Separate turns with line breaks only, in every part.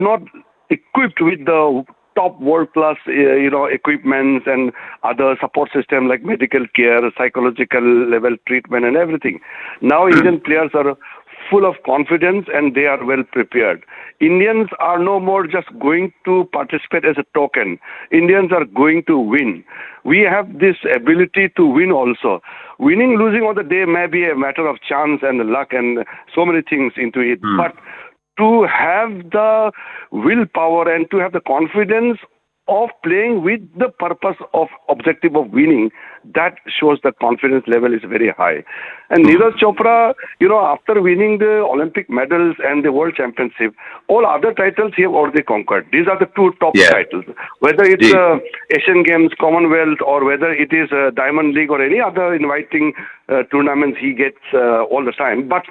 not equipped with the top world-class, equipments and other support system like medical care, psychological level treatment and everything. Now Indian players are full of confidence and they are well prepared. Indians are no more just going to participate as a token. Indians are going to win. We have this ability to win also. Winning, losing on the day may be a matter of chance and luck and so many things into it. But to have the willpower and to have the confidence of playing with the purpose of objective of winning, that shows the confidence level is very high. And Neeraj Chopra, after winning the Olympic medals and the World Championship, all other titles he have already conquered. These are the two top titles. Whether it's Asian Games, Commonwealth, or whether it is Diamond League or any other inviting tournaments he gets all the time. But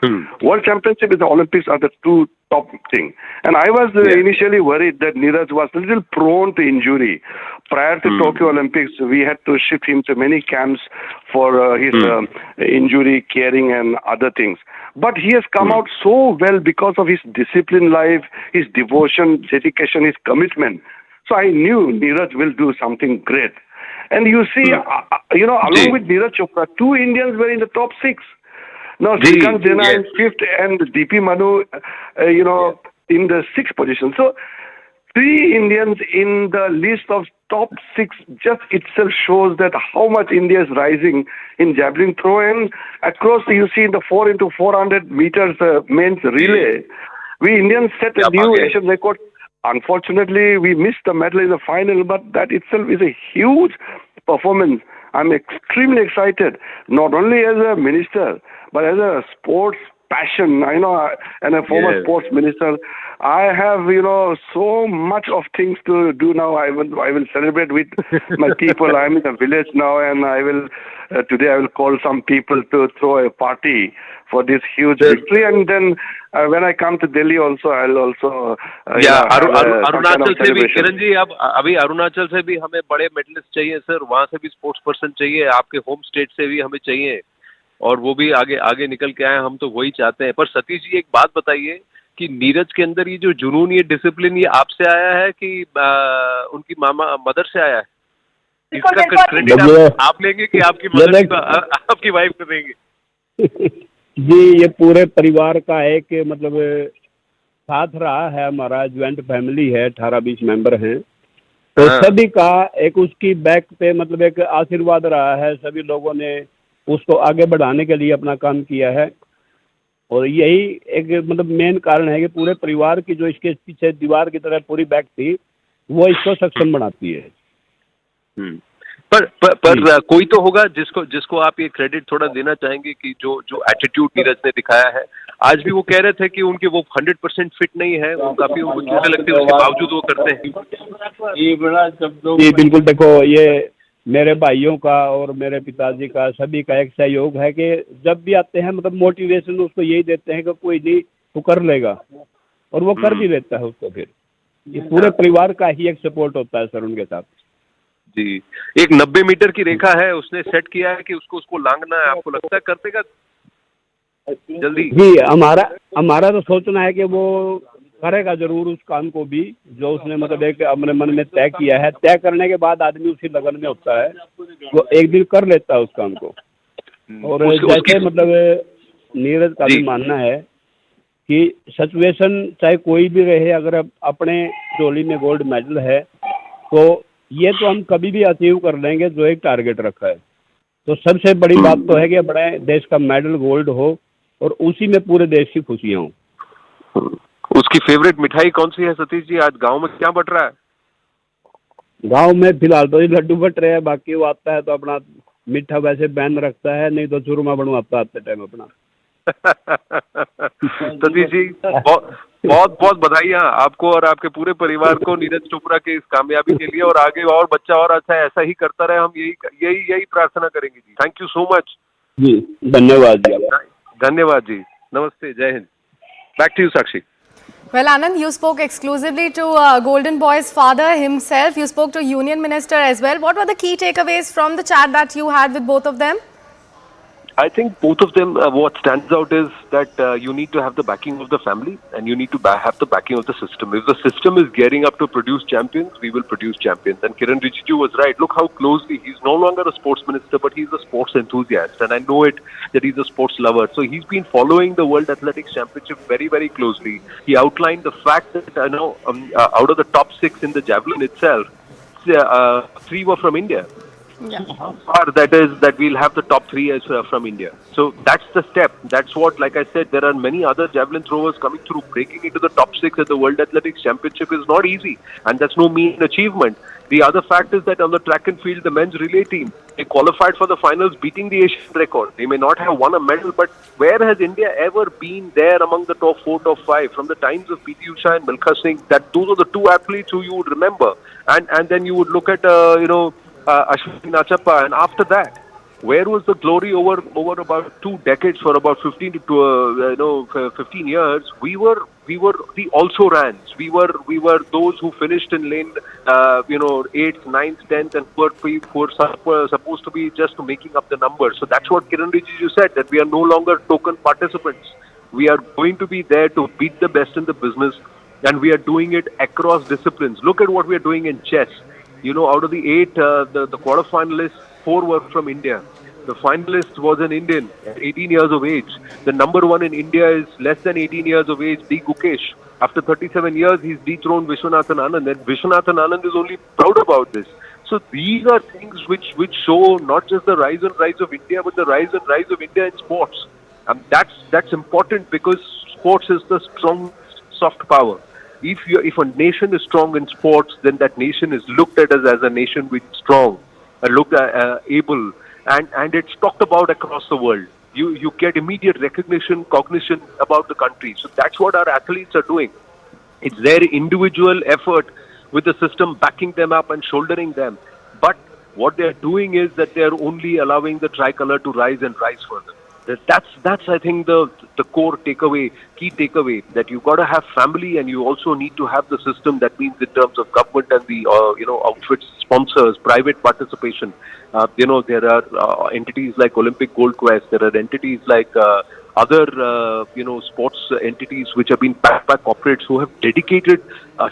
World Championship and the Olympics are the two top thing. And I was initially worried that Neeraj was a little prone to injury. Prior to Tokyo Olympics, we had to shift him to many camps for his injury caring and other things. But he has come out so well because of his disciplined life, his devotion, dedication, his commitment. So I knew Neeraj will do something great. And you see, along with Neeraj Chopra, two Indians were in the top 6. Now, Srikanth Jena in 5th and DP Manu, in the 6th position. So, 3 Indians in the list of top 6 just itself shows that how much India is rising in javelin throw. And across, you see in the 4x400 meters men's relay, we Indians set a new Asian record. Unfortunately, we missed the medal in the final, but that itself is a huge performance. I'm extremely excited, not only as a minister, but as a sports passion, and a former sports minister. I have, so much of things to do now. I will celebrate with my people. I'm in a village now, and today I will call some people to throw a party for this huge victory. And then when I come to Delhi also, I'll also
Arunachal से भी किरण जी, अब अभी अरुणाचल से भी हमें बड़े medallist चाहिए sir, वहाँ से भी स्पोर्ट्स पर्सन चाहिए, आपके होम स्टेट से भी हमें चाहिए, और वो भी आगे निकल के आए, हम तो वही चाहते हैं। पर सतीश जी, एक बात बताइए कि नीरज के अंदर ये जो जुनून, ये डिसिप्लिन, ये आपसे आया है कि उनकी मदर से आया है? इसका क्रेडिट आप लेंगे कि आपकी मदर, आपकी वाइफ को देंगे?
जी, ये पूरे परिवार का एक साथ रहा है। हमारा ज्वाइंट फैमिली है, 18-20 मेंबर हैं, तो सभी का एक उसकी बैक पे एक आशीर्वाद रहा है। सभी लोगों ने उसको आगे बढ़ाने के लिए अपना काम किया है, और यही एक मेन कारण है कि पूरे परिवार की जो इसके पीछे दीवार की तरह पूरी बैक थी, वो इसको सक्षम बनाती है।
पर कोई तो होगा जिसको आप ये क्रेडिट थोड़ा देना चाहेंगे कि जो एटीट्यूड नीरज ने दिखाया है। आज भी वो कह रहे थे कि उनके वो 100% फिट नहीं है, वो काफी उनको चोटें लगती है, उसके बावजूद वो करते हैं।
ये बिल्कुल, देखो, ये मेरे भाइयों का और मेरे पिताजी का, सभी का एक सहयोग है कि जब भी आते हैं मोटिवेशन उसको यही देते हैं कि कोई नहीं, वो कर लेगा, और वो कर भी लेता है उसको। फिर ये पूरे परिवार का ही एक सपोर्ट होता है सर उनके साथ।
जी, एक 90 मीटर की रेखा है, उसने सेट किया है कि उसको लांघना है। आपको लगता है कर देगा जल्दी?
जी, हमारा तो सोचना है कि वो करेगा जरूर उस काम को भी, जो उसने एक अपने मन में तय किया है। तय करने के बाद आदमी उसी लगन में होता है, वो एक दिन कर लेता है उस काम को। और जैसे नीरज का भी मानना है कि सिचुएशन चाहे कोई भी रहे, अगर अपने झोली में गोल्ड मेडल है तो ये तो हम कभी भी अचीव कर लेंगे जो एक टारगेट रखा है। तो सबसे बड़ी बात तो है कि बड़े देश का मेडल गोल्ड हो और उसी में पूरे देश की खुशियां हो।
उसकी फेवरेट मिठाई कौन सी है सतीश जी? आज गांव में क्या बट रहा है?
गांव में फिलहाल तो ये लड्डू बट रहे हैं, बाकी वो आता है तो अपना मीठा वैसे बैन रखता है, नहीं तो चूरमा बनवाता है आते टाइम अपना।
सतीश जी, बहुत बधाइयाँ आपको और आपके पूरे परिवार को नीरज चोपड़ा के इस कामयाबी के लिए, और आगे और बच्चा और अच्छा ऐसा ही करता रहे, हम यही प्रार्थना करेंगे जी। थैंक यू सो मच
जी, धन्यवाद जी।
धन्यवाद जी, नमस्ते, जय हिंद। Back to you Sakshi.
Well, Anand, you spoke exclusively to Golden Boy's father himself. You spoke to Union Minister as well. What were the key takeaways from the chat that you had with both of them?
I think both of them, what stands out is that you need to have the backing of the family and you need to have the backing of the system. If the system is gearing up to produce champions, we will produce champions. And Kiran Rijiju was right. Look how closely, he's no longer a sports minister, but he's a sports enthusiast. And I know it that he's a sports lover. So he's been following the World Athletics Championship very, very closely. He outlined the fact that, out of the top 6 in the javelin itself, 3 were from India.
Yeah.
How far that is that we'll have the top 3 as from India. So that's the step. That's what, like I said, there are many other javelin throwers coming through. Breaking into the top 6 at the World Athletics Championship is not easy, and that's no mean achievement. The other fact is that on the track and field, the men's relay team, they qualified for the finals, beating the Asian record. They may not have won a medal, but where has India ever been there among the top 4, top 5? From the times of P.T. Usha and Milkha Singh, that those are the 2 athletes who you would remember. And then you would look at Ashwini Nachappa, and after that, where was the glory over about 2 decades, for about 15 to 15 years? We were the also-rans. We were those who finished in lane 8th, 9th, 10th, and who were supposed to be just making up the numbers. So that's what Kiran Rijiju said, that we are no longer token participants. We are going to be there to beat the best in the business, and we are doing it across disciplines. Look at what we are doing in chess. Out of the 8, the quarterfinalists, 4 were from India. The finalist was an Indian at 18 years of age. The number 1 in India is less than 18 years of age, D. Gukesh. After 37 years, he's dethroned Vishwanathan Anand, and Vishwanathan Anand is only proud about this. So these are things which show not just the rise and rise of India, but the rise and rise of India in sports. And that's important, because sports is the strong soft power. If a nation is strong in sports, then that nation is looked at as a nation which is strong, looked able, and it's talked about across the world. You get immediate recognition, cognition about the country. So that's what our athletes are doing. It's their individual effort with the system backing them up and shouldering them. But what they're doing is that they're only allowing the tricolour to rise and rise further. That's I think the core takeaway, key takeaway, that you've got to have family, and you also need to have the system. That means in terms of government and the outfits, sponsors, private participation. There are entities like Olympic Gold Quest. There are entities like other sports entities which have been backed by corporates who have dedicated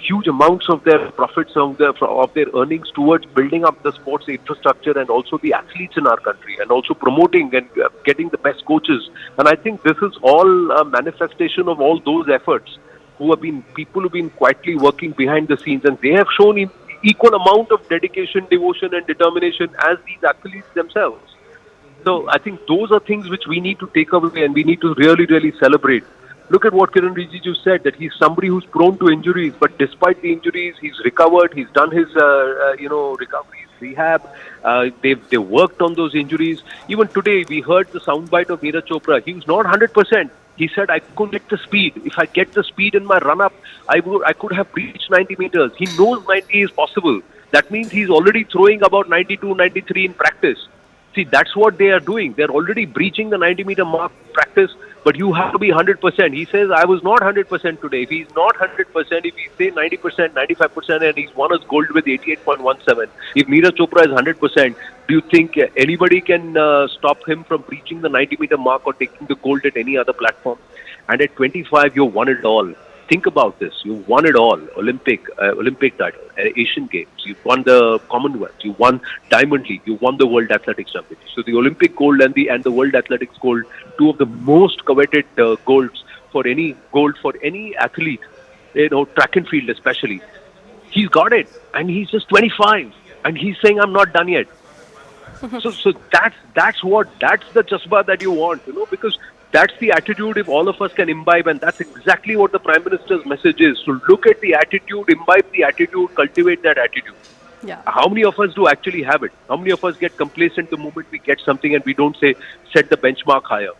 huge amounts of their profits, of their earnings, towards building up the sports infrastructure and also the athletes in our country, and also promoting and getting the best coaches. And I think this is all a manifestation of all those efforts. People who've been quietly working behind the scenes, and they have shown equal amount of dedication, devotion, and determination as these athletes themselves. So I think those are things which we need to take away, and we need to really, really celebrate. Look at what Kiran Rijiju said, that he's somebody who's prone to injuries, but despite the injuries, he's recovered. He's done his, recoveries, rehab. They worked on those injuries. Even today, we heard the soundbite of Neeraj Chopra. He was not 100%. He said, I couldn't get the speed. If I get the speed in my run-up, I could have reached 90 meters. He knows 90 is possible. That means he's already throwing about 92, 93 in practice. See, that's what they are doing. They're already breaching the 90-meter mark in practice, but you have to be 100%. He says, I was not 100% today. If he's not 100%, if he say 90%, 95%, and he's won us gold with 88.17, if Neeraj Chopra is 100%, do you think anybody can stop him from breaching the 90-meter mark or taking the gold at any other platform? And at 25, you've won it all. Think about this. You won it all. Olympic title, Asian Games. You've won the Commonwealth. You won Diamond League. You won the World Athletics Championship. So the Olympic gold and the World Athletics gold, 2 of the most coveted golds for any athlete, track and field especially. He's got it, and he's just 25, and he's saying, I'm not done yet. So that's the chasba that you want, because that's the attitude if all of us can imbibe, and that's exactly what the Prime Minister's message is. So look at the attitude, imbibe the attitude, cultivate that attitude.
Yeah.
How many of us do actually have it? How many of us get complacent the moment we get something and we don't set the benchmark higher?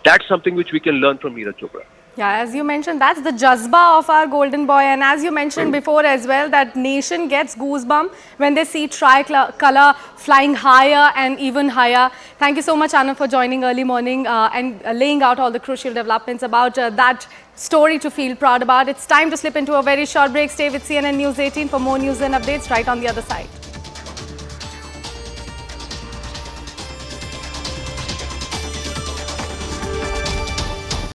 That's something which we can learn from Neeraj Chopra.
Yeah, as you mentioned, that's the jazba of our golden boy. And as you mentioned before as well, that nation gets goosebump when they see tricolour flying higher and even higher. Thank you so much, Anand, for joining early morning and laying out all the crucial developments about that story to feel proud about. It's time to slip into a very short break. Stay with CNN News 18 for more news and updates right on the other side.